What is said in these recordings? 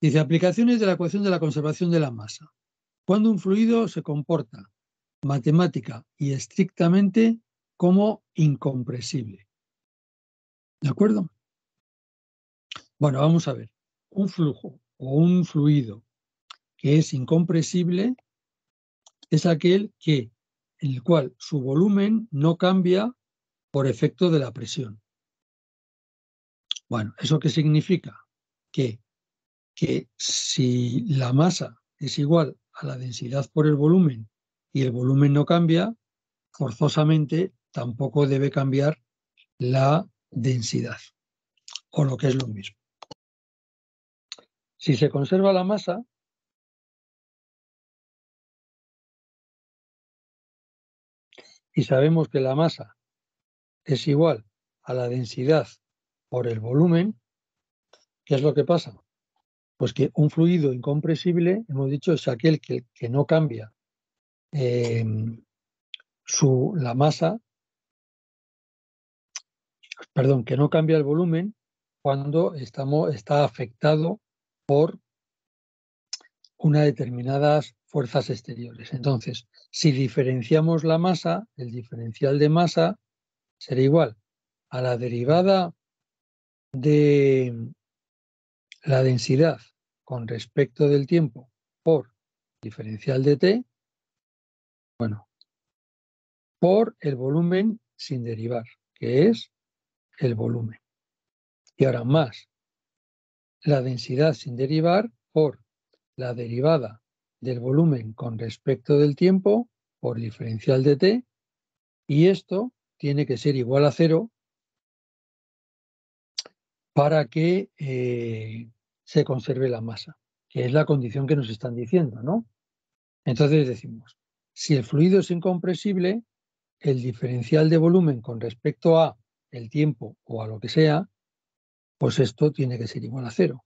Dice, aplicaciones de la ecuación de la conservación de la masa. Cuando un fluido se comporta matemática y estrictamente como incompresible. ¿De acuerdo? Bueno, vamos a ver. Un flujo o un fluido que es incompresible es aquel en el cual su volumen no cambia por efecto de la presión. Bueno, ¿eso qué significa? Que si la masa es igual a la densidad por el volumen y el volumen no cambia, forzosamente tampoco debe cambiar la densidad, o lo que es lo mismo. Si se conserva la masa, y sabemos que la masa es igual a la densidad por el volumen, ¿qué es lo que pasa? Pues que un fluido incompresible, hemos dicho, es aquel que no cambia la masa, perdón, que no cambia el volumen cuando está afectado por unas determinadas fuerzas exteriores. Entonces, si diferenciamos la masa, el diferencial de masa será igual a la derivada de la densidad con respecto del tiempo por diferencial de t, bueno, por el volumen sin derivar, que es el volumen. Y ahora más la densidad sin derivar por la derivada del volumen con respecto del tiempo por diferencial de t, y esto tiene que ser igual a 0 para que se conserve la masa, que es la condición que nos están diciendo, ¿no? Entonces decimos, si el fluido es incompresible, el diferencial de volumen con respecto a el tiempo o a lo que sea, pues esto tiene que ser igual a 0.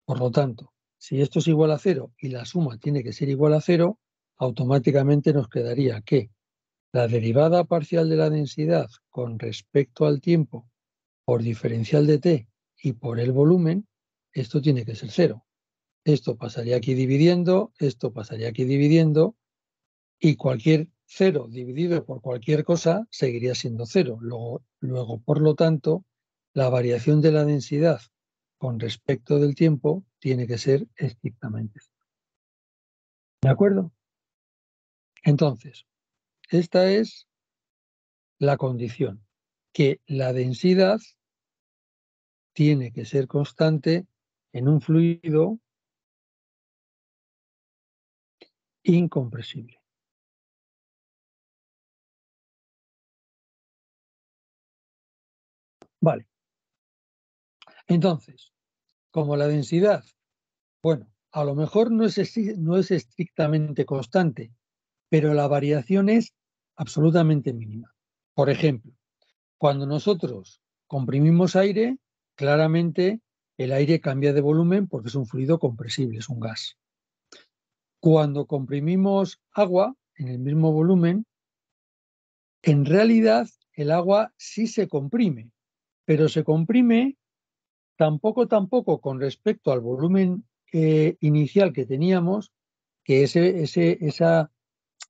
Por lo tanto, si esto es igual a 0 y la suma tiene que ser igual a 0, automáticamente nos quedaría que la derivada parcial de la densidad con respecto al tiempo por diferencial de t y por el volumen, esto tiene que ser 0. Esto pasaría aquí dividiendo, esto pasaría aquí dividiendo, y cualquier 0 dividido por cualquier cosa seguiría siendo 0. Luego, por lo tanto, la variación de la densidad con respecto del tiempo tiene que ser estrictamente 0. ¿De acuerdo? Entonces, esta es la condición, que la densidad tiene que ser constante en un fluido incompresible. Vale. Entonces, como la densidad, bueno, a lo mejor no es estrictamente constante, pero la variación es absolutamente mínima. Por ejemplo, cuando nosotros comprimimos aire, claramente el aire cambia de volumen porque es un fluido compresible, es un gas. Cuando comprimimos agua en el mismo volumen, en realidad el agua sí se comprime, pero se comprime tampoco con respecto al volumen inicial que teníamos, que esa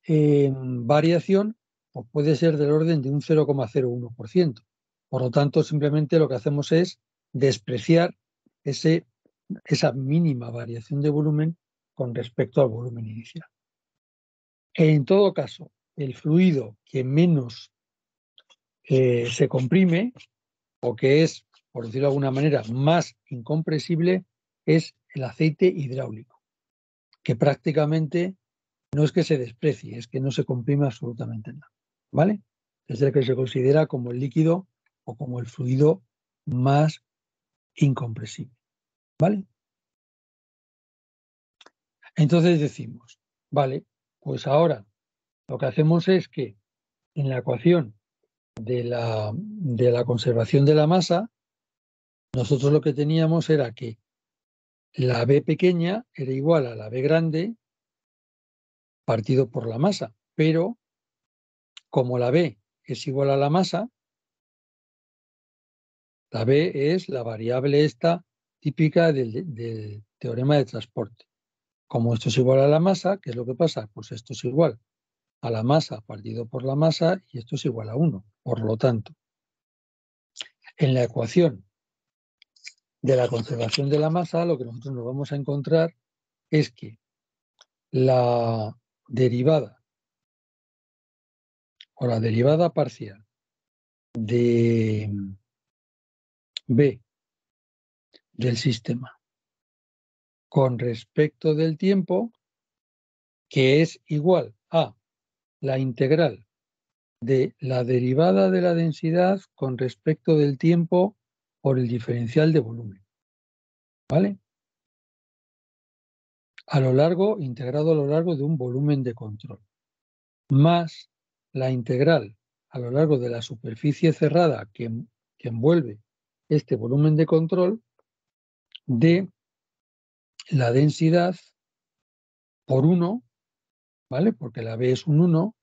variación pues puede ser del orden de un 0,01%. Por lo tanto, simplemente lo que hacemos es despreciar esa mínima variación de volumen con respecto al volumen inicial. En todo caso, el fluido que menos se comprime, o que es, por decirlo de alguna manera, más incompresible, es el aceite hidráulico, que prácticamente no es que se desprecie, es que no se comprime absolutamente nada, ¿vale? Es el que se considera como el líquido o como el fluido más incompresible, ¿vale? Entonces decimos, vale, pues ahora lo que hacemos es que en la ecuación de la conservación de la masa, nosotros lo que teníamos era que la B pequeña era igual a la B grande partido por la masa, pero como la B es igual a la masa, la B es la variable esta típica del teorema de transporte. Como esto es igual a la masa, ¿qué es lo que pasa? Pues esto es igual a la masa partido por la masa y esto es igual a 1. Por lo tanto, en la ecuación de la conservación de la masa, lo que nosotros nos vamos a encontrar es que la derivada o la derivada parcial de B del sistema con respecto del tiempo, que es igual a la integral de la derivada de la densidad con respecto del tiempo por el diferencial de volumen. ¿Vale? Integrado a lo largo de un volumen de control. Más la integral a lo largo de la superficie cerrada que envuelve este volumen de control de la densidad por 1, ¿vale? Porque la B es un 1,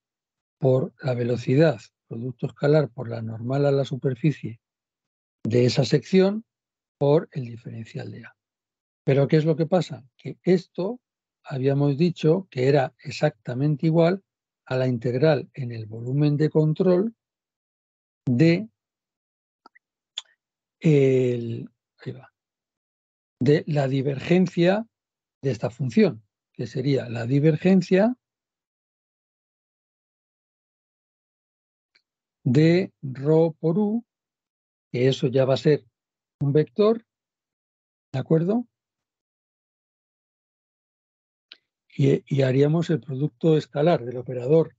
por la velocidad, producto escalar por la normal a la superficie de esa sección, por el diferencial de A. Pero ¿qué es lo que pasa? Que esto habíamos dicho que era exactamente igual a la integral en el volumen de control de, de la divergencia de esta función, que sería la divergencia de ρ por u, que eso ya va a ser un vector, ¿de acuerdo? Y haríamos el producto escalar del operador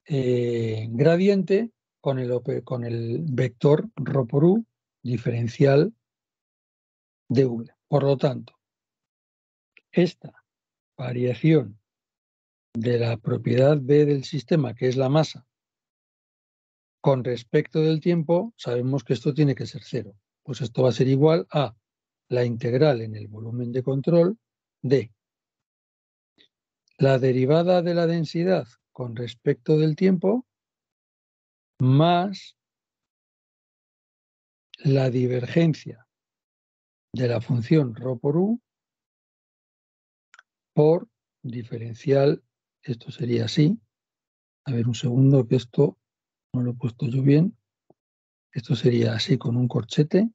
gradiente con el vector ρ por u diferencial de v. Por lo tanto, esta variación de la propiedad B del sistema, que es la masa, con respecto del tiempo, sabemos que esto tiene que ser 0. Pues esto va a ser igual a la integral en el volumen de control de la derivada de la densidad con respecto del tiempo más la divergencia de la función ρ por u por diferencial, esto sería así. A ver, un segundo, que esto no lo he puesto yo bien. Esto sería así con un corchete.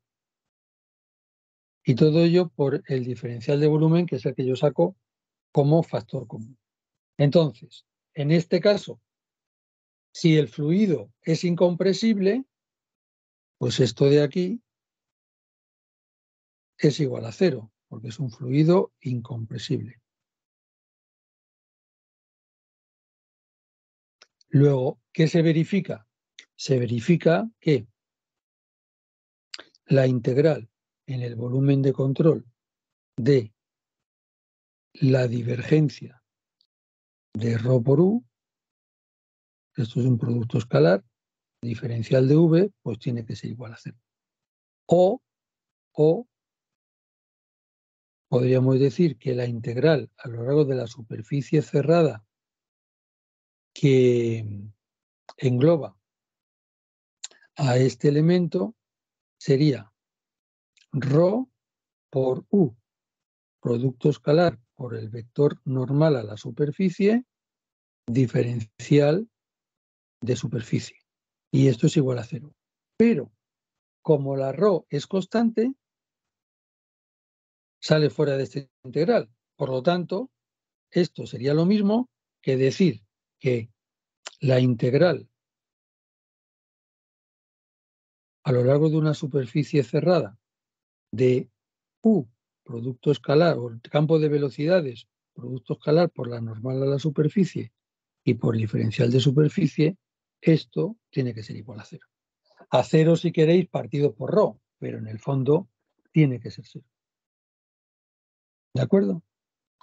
Y todo ello por el diferencial de volumen, que es el que yo saco como factor común. Entonces, en este caso, si el fluido es incompresible, pues esto de aquí es igual a 0, porque es un fluido incompresible. Luego, ¿qué se verifica? Se verifica que la integral en el volumen de control de la divergencia de ρ por u, esto es un producto escalar, diferencial de v, pues tiene que ser igual a 0. O podríamos decir que la integral a lo largo de la superficie cerrada que engloba a este elemento sería ρ por u, producto escalar por el vector normal a la superficie, diferencial de superficie. Y esto es igual a 0. Pero como la ρ es constante, sale fuera de este integral. Por lo tanto, esto sería lo mismo que decir que la integral a lo largo de una superficie cerrada de U, producto escalar, o el campo de velocidades, producto escalar por la normal a la superficie y por diferencial de superficie, esto tiene que ser igual a 0. A 0 si queréis partido por ρ, pero en el fondo tiene que ser 0. ¿De acuerdo?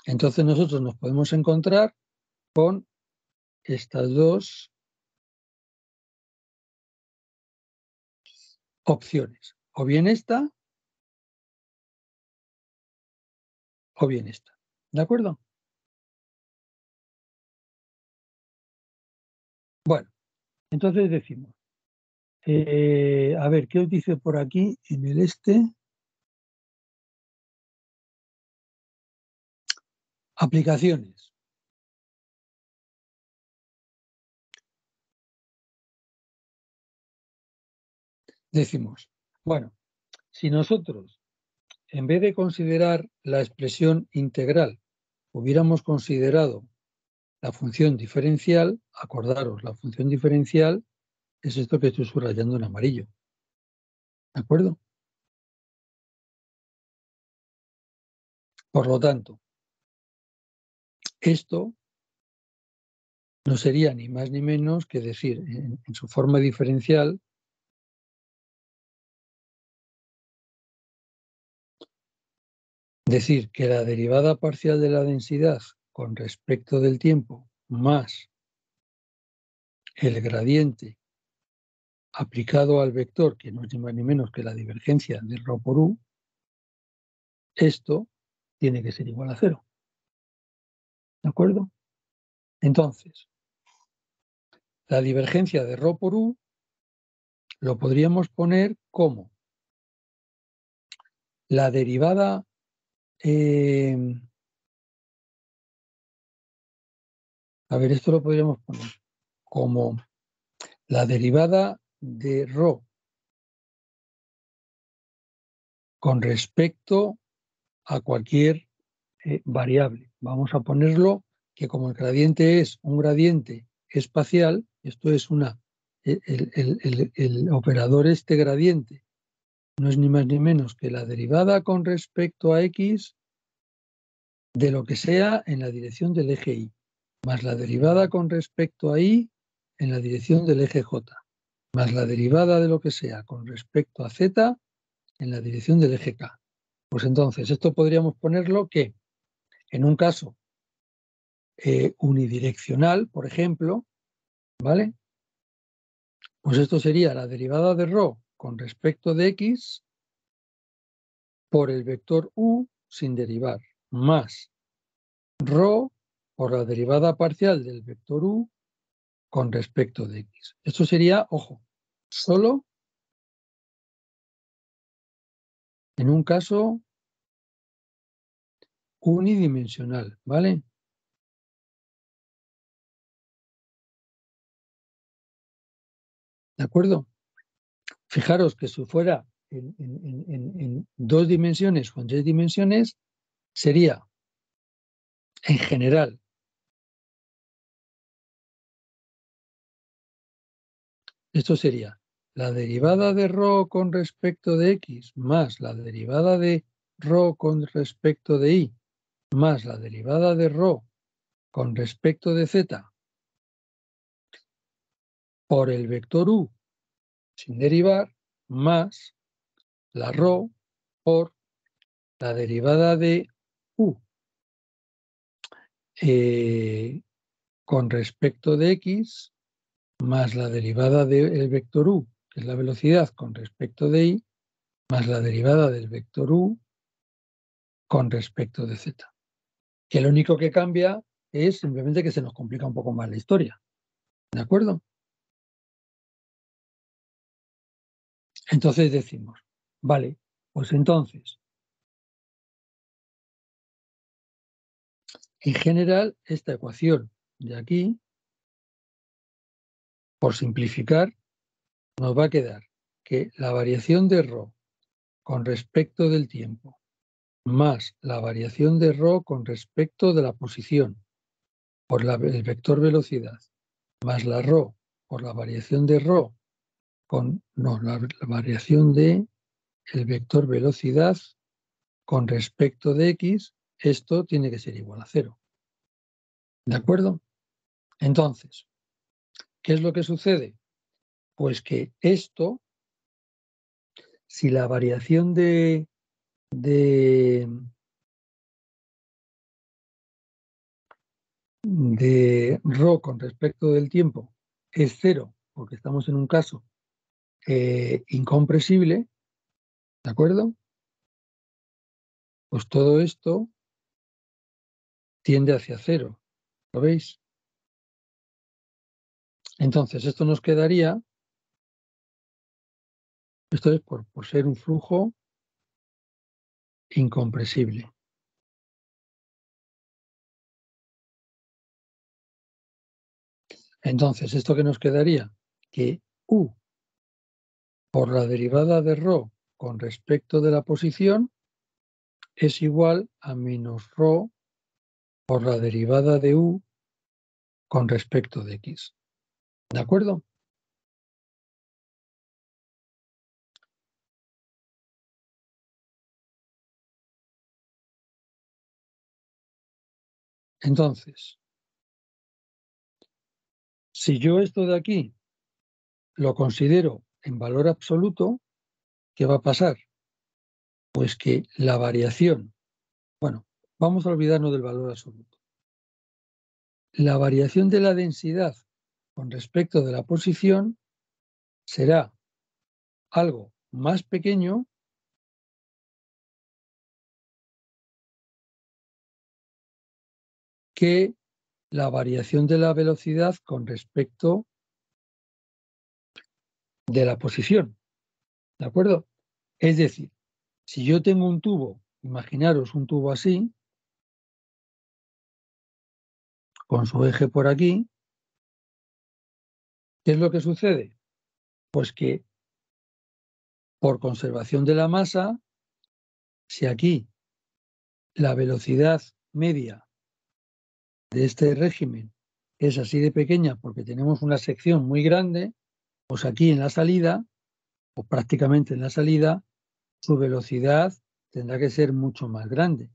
Entonces nosotros nos podemos encontrar con estas dos opciones. O bien esta, o bien esta. ¿De acuerdo? Bueno, entonces decimos, a ver, ¿qué os dice por aquí en el este? Aplicaciones. Decimos, bueno, si nosotros, en vez de considerar la expresión integral, hubiéramos considerado la función diferencial, acordaros, la función diferencial es esto que estoy subrayando en amarillo. ¿De acuerdo? Por lo tanto, esto no sería ni más ni menos que decir, en su forma diferencial, decir que la derivada parcial de la densidad con respecto del tiempo más el gradiente aplicado al vector, que no es ni más ni menos que la divergencia de ρ por u, esto tiene que ser igual a 0. ¿De acuerdo? Entonces, la divergencia de ρ por u lo podríamos poner como la derivada a ver, esto lo podríamos poner como la derivada de ρ con respecto a cualquier variable. Vamos a ponerlo que como el gradiente es un gradiente espacial, esto es el operador este gradiente no es ni más ni menos que la derivada con respecto a x de lo que sea en la dirección del eje y, más la derivada con respecto a y en la dirección del eje j, más la derivada de lo que sea con respecto a z en la dirección del eje k. Pues entonces, esto podríamos ponerlo que en un caso unidireccional, por ejemplo, ¿vale? Pues esto sería la derivada de ρ con respecto de x por el vector u sin derivar, más ρ por la derivada parcial del vector u con respecto de x. Esto sería, ojo, solo en un caso unidimensional, ¿vale? ¿De acuerdo? Fijaros que si fuera en 2 dimensiones o en 3 dimensiones, sería, en general, esto sería la derivada de ρ con respecto de x más la derivada de ρ con respecto de y más la derivada de ρ con respecto de z por el vector u sin derivar más la ρ por la derivada de u con respecto de x más la derivada del vector u, que es la velocidad con respecto de y, más la derivada del vector u con respecto de z. Que lo único que cambia es simplemente que se nos complica un poco más la historia. ¿De acuerdo? Entonces decimos, vale, pues entonces, en general, esta ecuación de aquí, por simplificar, nos va a quedar que la variación de ρ con respecto del tiempo más la variación de ρ con respecto de la posición por el vector velocidad más la ρ por la variación de ρ la variación de el vector velocidad con respecto de x, esto tiene que ser igual a 0. ¿De acuerdo? Entonces, ¿qué es lo que sucede? Pues que esto, si la variación de ρ con respecto del tiempo es 0, porque estamos en un caso incompresible, ¿de acuerdo? Pues todo esto tiende hacia 0, ¿lo veis? Entonces, esto nos quedaría, esto es por ser un flujo incompresible. Entonces, ¿esto qué nos quedaría? Que U por la derivada de ρ con respecto de la posición es igual a menos ρ por la derivada de U con respecto de X. ¿De acuerdo? Entonces, si yo esto de aquí lo considero en valor absoluto, ¿qué va a pasar? Pues que la variación, bueno, vamos a olvidarnos del valor absoluto. La variación de la densidad con respecto de la posición será algo más pequeño que la variación de la velocidad con respecto de la posición. ¿De acuerdo? Es decir, si yo tengo un tubo, imaginaros un tubo así, con su eje por aquí, ¿qué es lo que sucede? Pues que por conservación de la masa, si aquí la velocidad media de este régimen es así de pequeña porque tenemos una sección muy grande, pues aquí en la salida, o prácticamente en la salida, su velocidad tendrá que ser mucho más grande.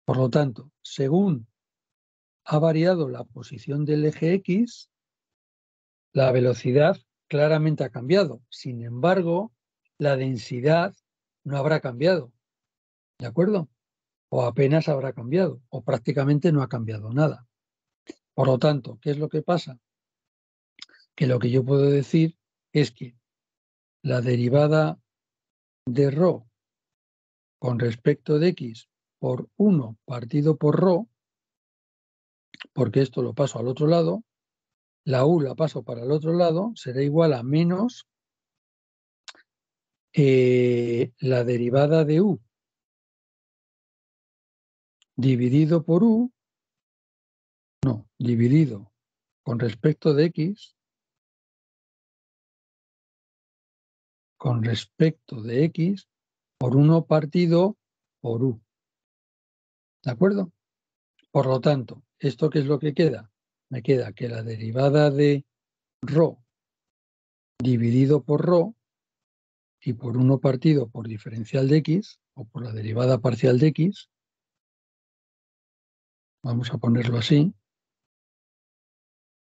Por lo tanto, según ha variado la posición del eje X, la velocidad claramente ha cambiado. Sin embargo, la densidad no habrá cambiado. ¿De acuerdo? O apenas habrá cambiado, o prácticamente no ha cambiado nada. Por lo tanto, ¿qué es lo que pasa? Que lo que yo puedo decir es que la derivada de ρ con respecto de X por 1 partido por ρ, porque esto lo paso al otro lado, la U la paso para el otro lado, será igual a menos la derivada de U dividido por U, no, dividido con respecto de X, con respecto de X, por 1 partido por U. ¿De acuerdo? Por lo tanto, ¿esto qué es lo que queda? Me queda que la derivada de ρ dividido por ρ y por 1 partido por diferencial de X, o por la derivada parcial de X, vamos a ponerlo así,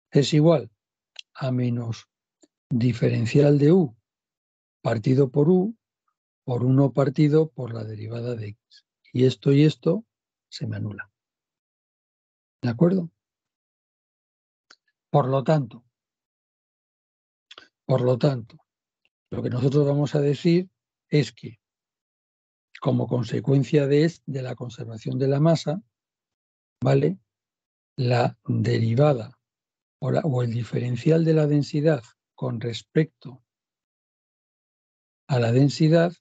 es igual a menos diferencial de U partido por U por 1 partido por la derivada de X. Y esto se me anula. ¿De acuerdo? Por lo tanto, lo que nosotros vamos a decir es que como consecuencia de la conservación de la masa, ¿vale? La derivada o el diferencial de la densidad con respecto a la densidad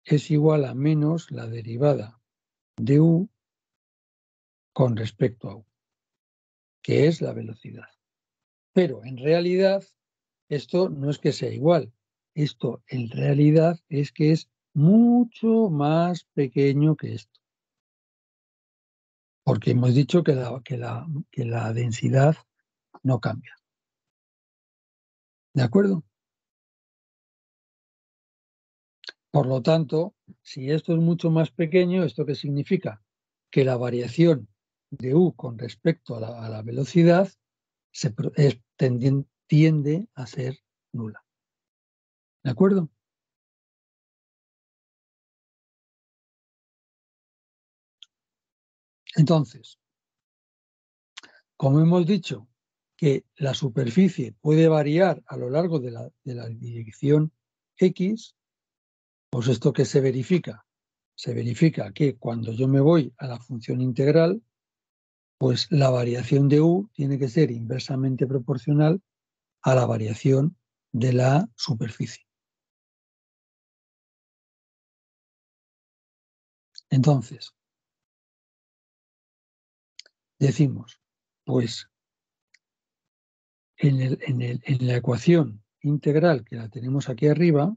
es igual a menos la derivada de U con respecto a U, que es la velocidad. Pero en realidad esto no es que sea igual, esto en realidad es que es mucho más pequeño que esto. Porque hemos dicho que la densidad no cambia. ¿De acuerdo? Por lo tanto, si esto es mucho más pequeño, ¿esto qué significa? Que la variación de U con respecto a la velocidad tiende a ser nula. ¿De acuerdo? Entonces, como hemos dicho que la superficie puede variar a lo largo de la dirección X, pues esto ¿qué se verifica? Se verifica que cuando yo me voy a la función integral, pues la variación de U tiene que ser inversamente proporcional a la variación de la superficie. Entonces, decimos, pues en la ecuación integral que la tenemos aquí arriba,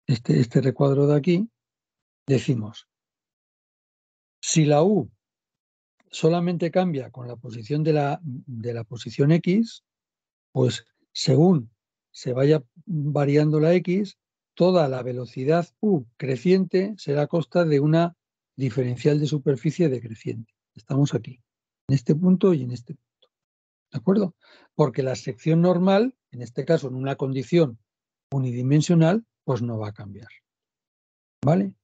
este recuadro de aquí, decimos, si la U solamente cambia con la posición de la posición X, pues según se vaya variando la X, toda la velocidad U creciente será a costa de una diferencial de superficie decreciente. Estamos aquí, en este punto y en este punto. ¿De acuerdo? Porque la sección normal, en este caso en una condición unidimensional, pues no va a cambiar. ¿Vale?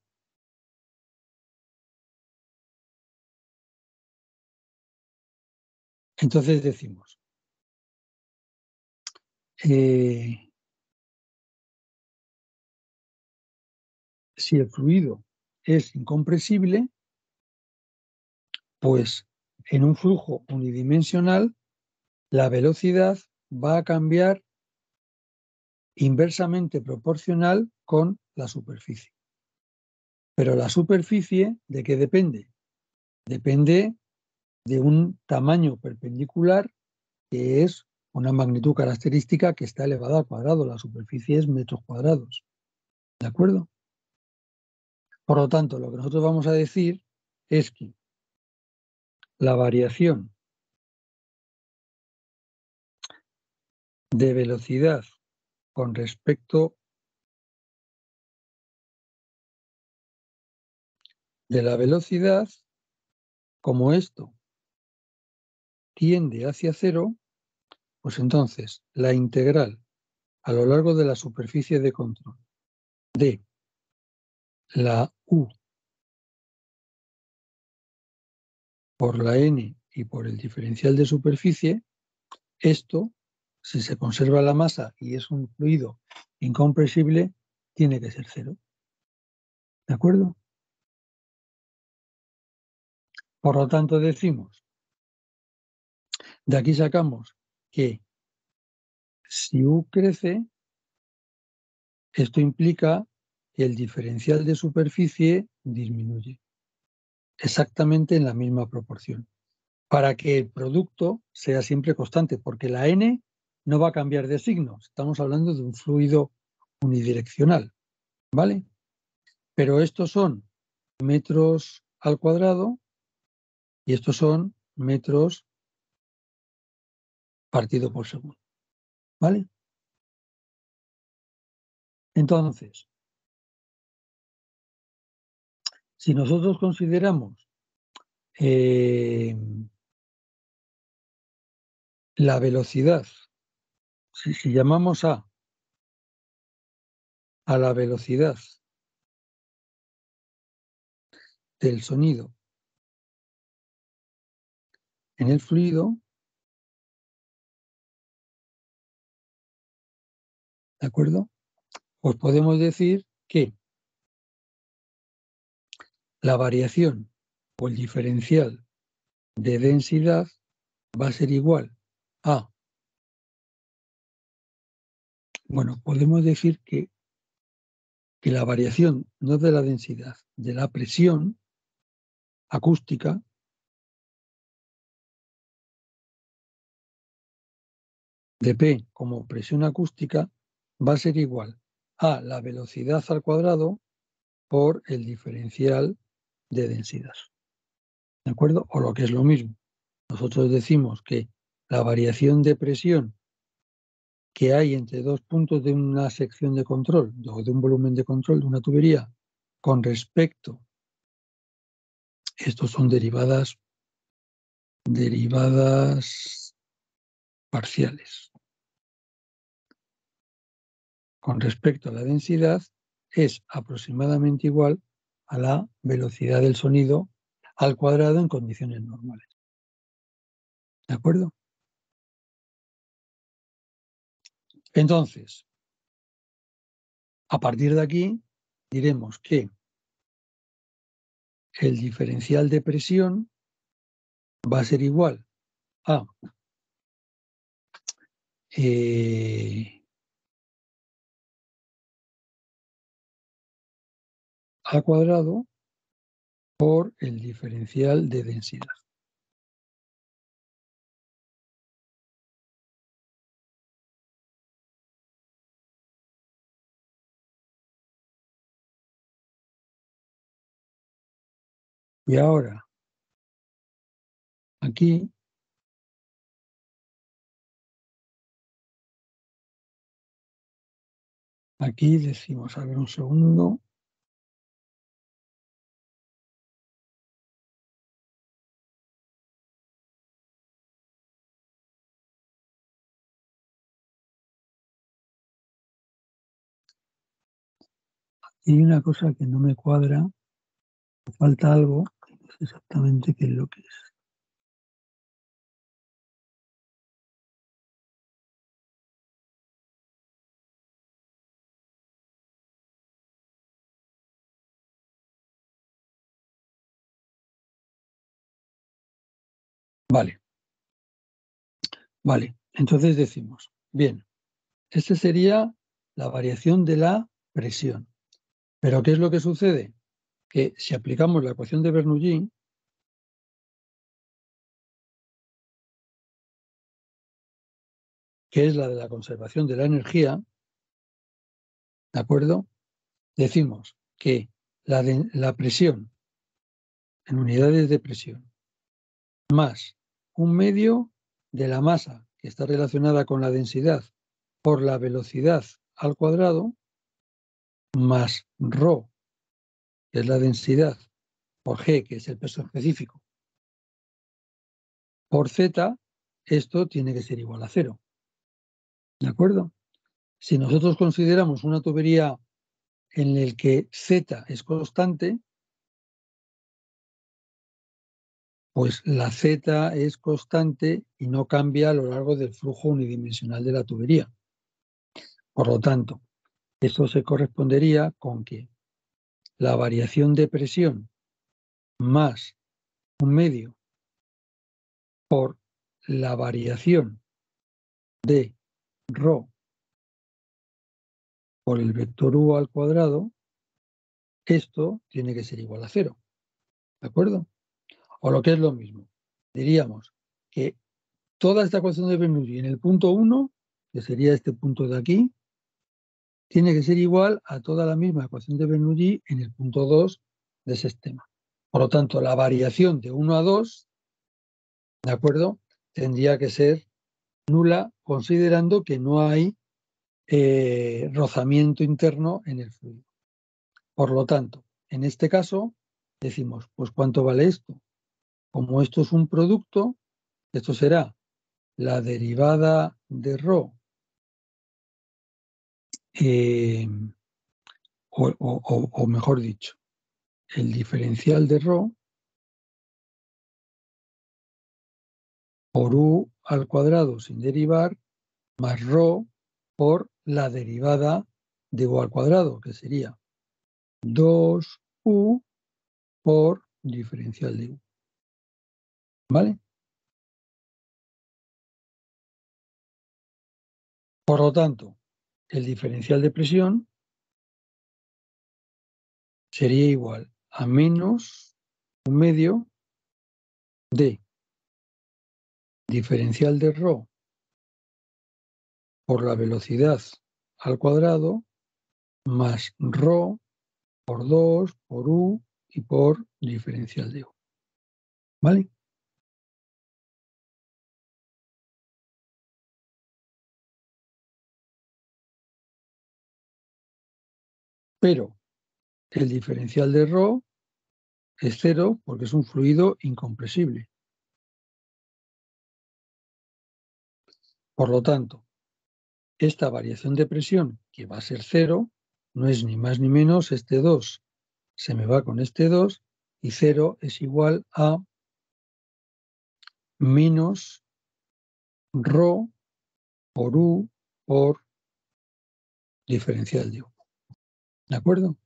Entonces decimos, si el fluido es incompresible, pues en un flujo unidimensional la velocidad va a cambiar inversamente proporcional con la superficie. Pero la superficie, ¿de qué depende? Depende de un tamaño perpendicular que es una magnitud característica que está elevada al cuadrado. La superficie es metros cuadrados. ¿De acuerdo? Por lo tanto, lo que nosotros vamos a decir es que la variación de velocidad con respecto de la velocidad, como esto tiende hacia cero, pues entonces la integral a lo largo de la superficie de control de la U por la N y por el diferencial de superficie, esto, si se conserva la masa y es un fluido incompresible, tiene que ser cero. ¿De acuerdo? Por lo tanto, decimos, de aquí sacamos que si U crece, esto implica que el diferencial de superficie disminuye exactamente en la misma proporción, para que el producto sea siempre constante, porque la N no va a cambiar de signo. Estamos hablando de un fluido unidireccional, ¿vale? Pero estos son metros al cuadrado y estos son metros partido por segundo, ¿vale? Entonces, si nosotros consideramos la velocidad, si llamamos a la velocidad del sonido en el fluido, ¿de acuerdo? Pues podemos decir que la variación o el diferencial de densidad va a ser igual a, bueno, podemos decir que la variación no de la densidad, de la presión acústica, de P como presión acústica, va a ser igual a la velocidad al cuadrado por el diferencial de densidad. ¿De acuerdo? O lo que es lo mismo. Nosotros decimos que la variación de presión que hay entre dos puntos de una sección de control o de un volumen de control de una tubería con respecto, estos son derivadas parciales, con respecto a la densidad es aproximadamente igual a la velocidad del sonido al cuadrado en condiciones normales. ¿De acuerdo? Entonces, a partir de aquí diremos que el diferencial de presión va a ser igual a al cuadrado por el diferencial de densidad. Y ahora, aquí, decimos, a ver un segundo. Y hay una cosa que no me cuadra, falta algo, no sé exactamente qué es lo que es. Vale, vale. Entonces decimos, bien, esta sería la variación de la presión. Pero ¿qué es lo que sucede? Que si aplicamos la ecuación de Bernoulli, que es la de la conservación de la energía, ¿de acuerdo? Decimos que la presión en unidades de presión más un medio de la masa que está relacionada con la densidad por la velocidad al cuadrado más ρ, que es la densidad, por g, que es el peso específico, por z, esto tiene que ser igual a cero. ¿De acuerdo? Si nosotros consideramos una tubería en la que z es constante, pues la z es constante y no cambia a lo largo del flujo unidimensional de la tubería. Por lo tanto, esto se correspondería con que la variación de presión más un medio por la variación de ρ por el vector u al cuadrado, esto tiene que ser igual a cero. ¿De acuerdo? O lo que es lo mismo, diríamos que toda esta ecuación de Bernoulli en el punto 1, que sería este punto de aquí, tiene que ser igual a toda la misma ecuación de Bernoulli en el punto 2 de ese sistema. Por lo tanto, la variación de 1 a 2, ¿de acuerdo?, tendría que ser nula, considerando que no hay rozamiento interno en el fluido. Por lo tanto, en este caso, decimos, pues ¿cuánto vale esto? Como esto es un producto, esto será la derivada de ρ, o mejor dicho, el diferencial de ρ por u al cuadrado sin derivar, más ρ por la derivada de u al cuadrado, que sería 2u por diferencial de u. ¿Vale? Por lo tanto, el diferencial de presión sería igual a menos un medio de diferencial de ρ por la velocidad al cuadrado más ρ por 2 por u y por diferencial de u. ¿Vale? Pero el diferencial de ρ es cero porque es un fluido incompresible. Por lo tanto, esta variación de presión, que va a ser cero, no es ni más ni menos este 2 se me va con este 2 y 0 es igual a menos ρ por u por diferencial de u. ¿De acuerdo?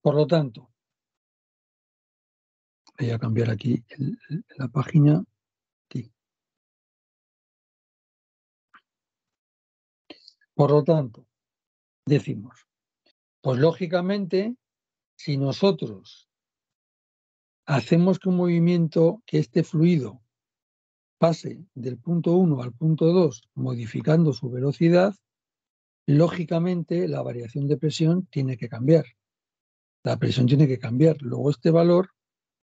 Por lo tanto, voy a cambiar aquí la página. Aquí. Por lo tanto, decimos, pues lógicamente, si nosotros hacemos que un movimiento, que este fluido pase del punto 1 al punto 2 modificando su velocidad, lógicamente la variación de presión tiene que cambiar. La presión tiene que cambiar. Luego este valor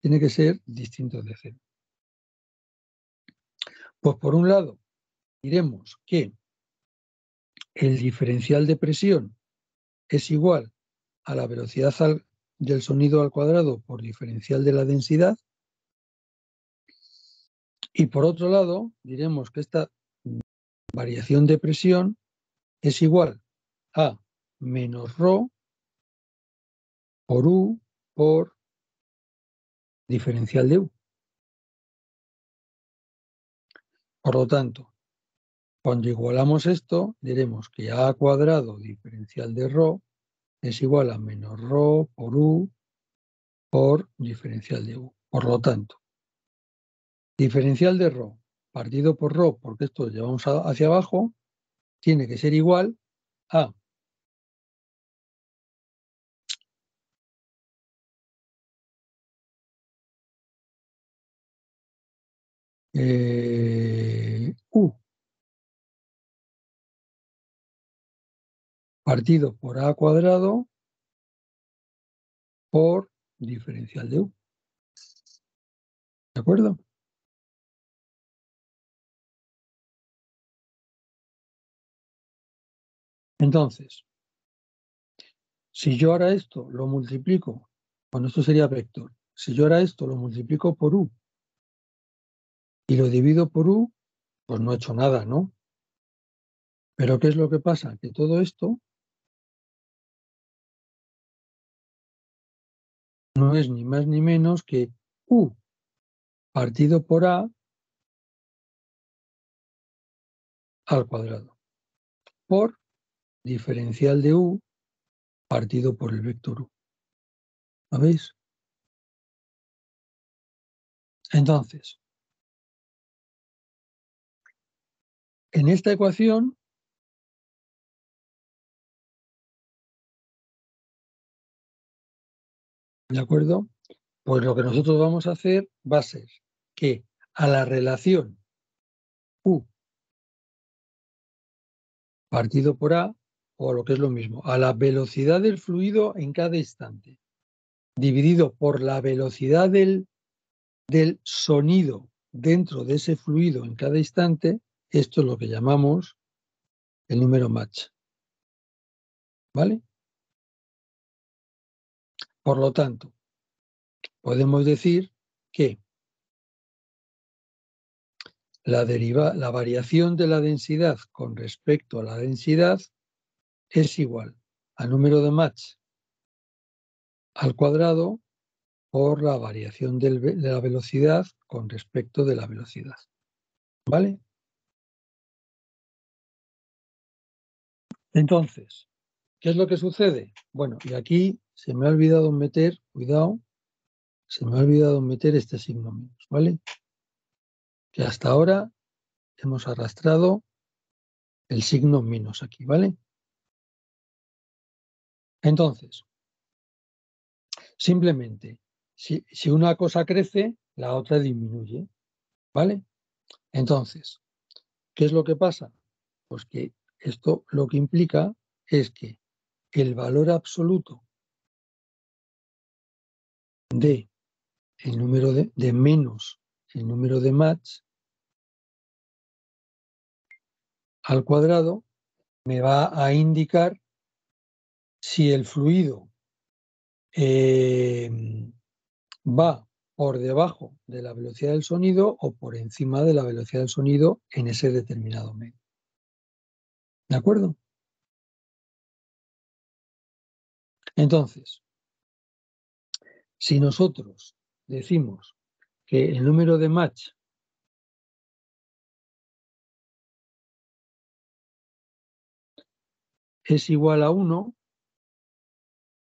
tiene que ser distinto de 0. Pues por un lado, diremos que el diferencial de presión es igual a la velocidad del sonido al cuadrado por diferencial de la densidad. Y por otro lado, diremos que esta variación de presión es igual a menos ρ por U por diferencial de U. Por lo tanto, cuando igualamos esto, diremos que A cuadrado diferencial de ρ es igual a menos ρ por U por diferencial de U. Por lo tanto, diferencial de ρ partido por ρ, porque esto lo llevamos hacia abajo, tiene que ser igual a U partido por A cuadrado por diferencial de U. ¿De acuerdo? Entonces, si yo ahora esto lo multiplico, bueno, esto sería vector. Si yo ahora esto lo multiplico por U y lo divido por U, pues no he hecho nada, ¿no? Pero ¿qué es lo que pasa? Que todo esto no es ni más ni menos que U partido por A al cuadrado por diferencial de U partido por el vector U. ¿Lo veis? Entonces, en esta ecuación, ¿de acuerdo? Pues lo que nosotros vamos a hacer va a ser que a la relación U partido por A, o lo que es lo mismo, a la velocidad del fluido en cada instante, dividido por la velocidad del sonido dentro de ese fluido en cada instante, esto es lo que llamamos el número Mach. ¿Vale? Por lo tanto, podemos decir que la variación de la densidad con respecto a la densidad es igual al número de Mach al cuadrado por la variación de la velocidad con respecto de la velocidad. ¿Vale? Entonces, ¿qué es lo que sucede? Bueno, y aquí se me ha olvidado meter, cuidado, se me ha olvidado meter este signo menos, ¿vale? Que hasta ahora hemos arrastrado el signo menos aquí, ¿vale? Entonces, simplemente, si una cosa crece, la otra disminuye, ¿vale? Entonces, ¿qué es lo que pasa? Pues que esto lo que implica es que el valor absoluto de el número de menos el número de Mach al cuadrado me va a indicar si el fluido va por debajo de la velocidad del sonido o por encima de la velocidad del sonido en ese determinado medio. ¿De acuerdo? Entonces, si nosotros decimos que el número de Mach es igual a 1,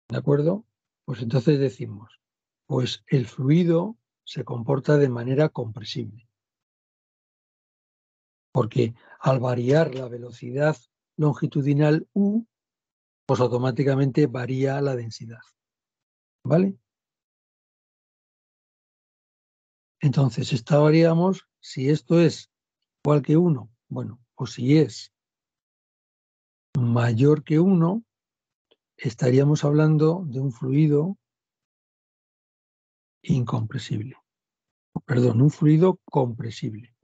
¿de acuerdo? Pues entonces decimos, pues el fluido se comporta de manera compresible. Porque al variar la velocidad longitudinal U, pues automáticamente varía la densidad. ¿Vale? Entonces, estaríamos, si esto es igual que 1, bueno, o si es mayor que 1, estaríamos hablando de un fluido incompresible. Perdón, un fluido compresible.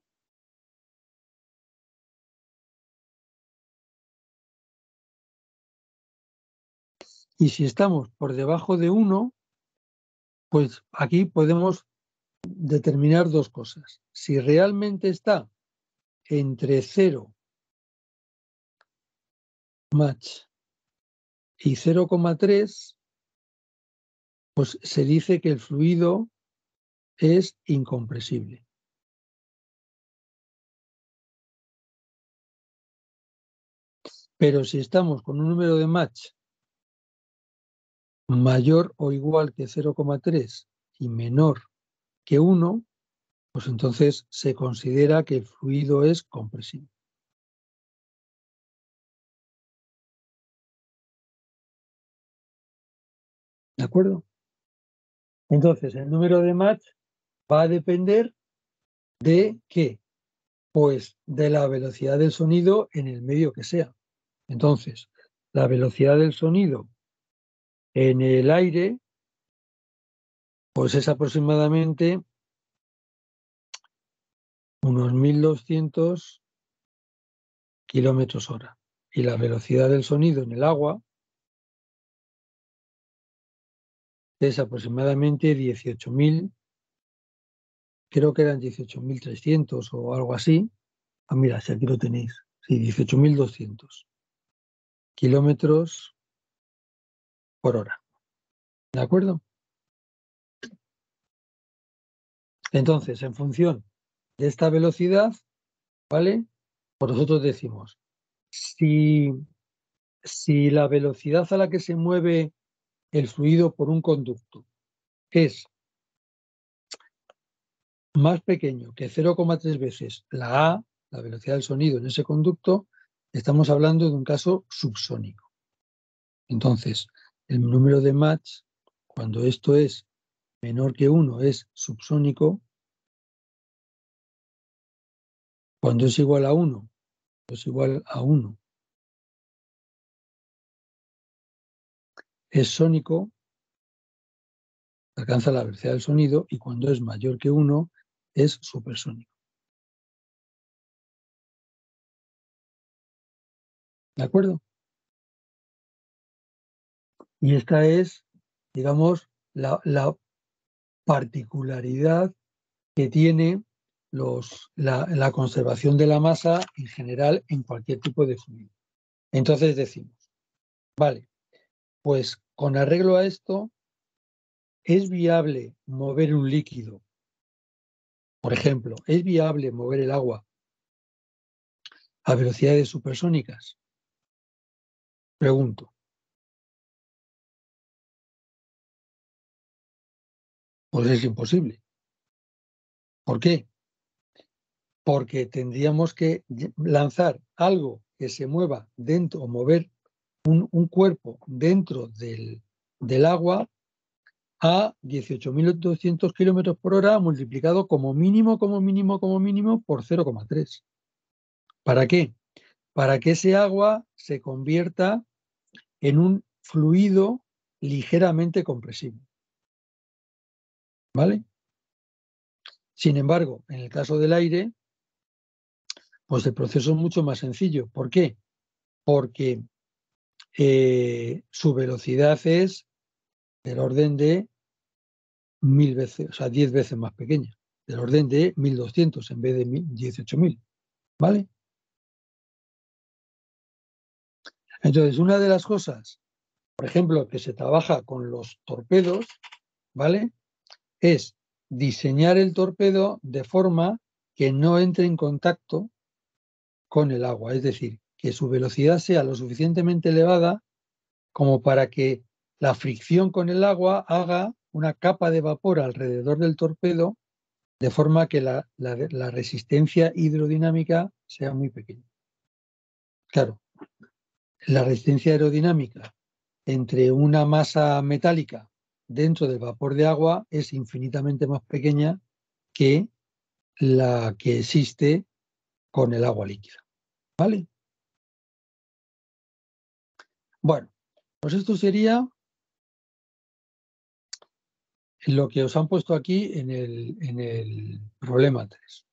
Y si estamos por debajo de 1, pues aquí podemos determinar dos cosas. Si realmente está entre 0 Mach y 0,3, pues se dice que el fluido es incompresible. Pero si estamos con un número de Mach mayor o igual que 0,3 y menor que 1, pues entonces se considera que el fluido es compresible. ¿De acuerdo? Entonces, el número de Mach va a depender ¿de qué? Pues de la velocidad del sonido en el medio que sea. Entonces, la velocidad del sonido en el aire, pues es aproximadamente unos 1200 kilómetros hora. Y la velocidad del sonido en el agua es aproximadamente 18.000, creo que eran 18.300 o algo así. Ah, mira, si aquí lo tenéis. Sí, 18.200 kilómetros por hora. ¿De acuerdo? Entonces, en función de esta velocidad, ¿vale? Pues nosotros decimos, si la velocidad a la que se mueve el fluido por un conducto es más pequeño que 0,3 veces la A, la velocidad del sonido en ese conducto, estamos hablando de un caso subsónico. Entonces, el número de Mach, cuando esto es menor que 1, es subsónico. Cuando es igual a 1, es igual a 1, es sónico, alcanza la velocidad del sonido, y cuando es mayor que 1, es supersónico. ¿De acuerdo? Y esta es, digamos, la particularidad que tiene la conservación de la masa en general en cualquier tipo de fluido. Entonces decimos, vale, pues con arreglo a esto, ¿es viable mover un líquido? Por ejemplo, ¿es viable mover el agua a velocidades supersónicas? Pregunto. Pues es imposible. ¿Por qué? Porque tendríamos que lanzar algo que se mueva dentro, o mover un cuerpo dentro del agua a 18.200 kilómetros por hora multiplicado como mínimo por 0,3. ¿Para qué? Para que ese agua se convierta en un fluido ligeramente compresible. ¿Vale? Sin embargo, en el caso del aire, pues el proceso es mucho más sencillo. ¿Por qué? Porque su velocidad es del orden de 1000 veces, o sea, 10 veces más pequeña, del orden de 1200 en vez de 18.000. ¿Vale? Entonces, una de las cosas, por ejemplo, que se trabaja con los torpedos, ¿vale? Es diseñar el torpedo de forma que no entre en contacto con el agua, es decir, que su velocidad sea lo suficientemente elevada como para que la fricción con el agua haga una capa de vapor alrededor del torpedo, de forma que la resistencia hidrodinámica sea muy pequeña. Claro, la resistencia aerodinámica entre una masa metálica dentro del vapor de agua es infinitamente más pequeña que la que existe con el agua líquida. ¿Vale? Bueno, pues esto sería lo que os han puesto aquí en el problema 3.